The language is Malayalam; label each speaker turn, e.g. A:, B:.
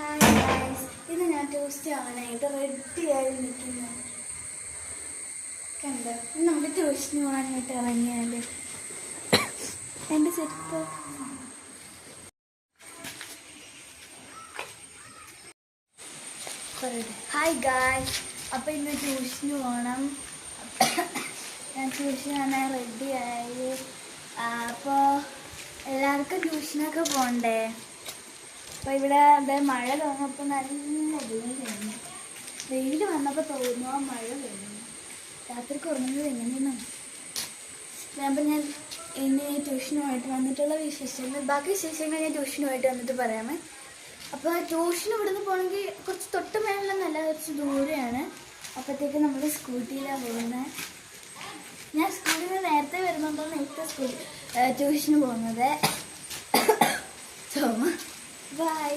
A: ഹായ് ഗൈസ്, ഇത് ഞാൻ ട്യൂസ്ഡേ ആവാനായിട്ട് റെഡിയായി നിൽക്കുന്നു. കണ്ടോ, നമുക്ക് ട്യൂഷന് പോകാനായിട്ട് ഇറങ്ങിയാൽ എൻ്റെ ചെരുപ്പ്. ഹായ് ഗൈസ്, അപ്പോൾ ഇന്ന് ട്യൂഷന് പോകണം. ഞാൻ ട്യൂഷൻ ആണാൻ റെഡിയായി. അപ്പോൾ എല്ലാവർക്കും ട്യൂഷനൊക്കെ പോകണ്ടേ? അപ്പോൾ ഇവിടെ മഴ തോന്നപ്പോൾ നല്ല വെയിൽ വന്നപ്പോൾ തോന്നുക മഴ വരുന്നു. രാത്രി കുറഞ്ഞത് എങ്ങനെയാണ്. അപ്പോൾ ഞാൻ ഇനി ട്യൂഷനുമായിട്ട് വന്നിട്ടുള്ള വിശേഷങ്ങൾ, ബാക്കി വിശേഷങ്ങൾ ഞാൻ ട്യൂഷനുമായിട്ട് വന്നിട്ട് പറയാമേ. അപ്പോൾ ട്യൂഷൻ ഇവിടുന്ന് പോകണമെങ്കിൽ കുറച്ച് തൊട്ട് മേളിലൊന്നല്ല, കുറച്ച് ദൂരെയാണ്. അപ്പോഴത്തേക്ക് നമ്മൾ സ്കൂട്ടിയിലാണ് പോകുന്നത്. ഞാൻ സ്കൂളിൽ നിന്ന് നേരത്തെ വരുന്നുണ്ടോന്ന് നേരത്തെ ട്യൂഷന് പോകുന്നത്. So by.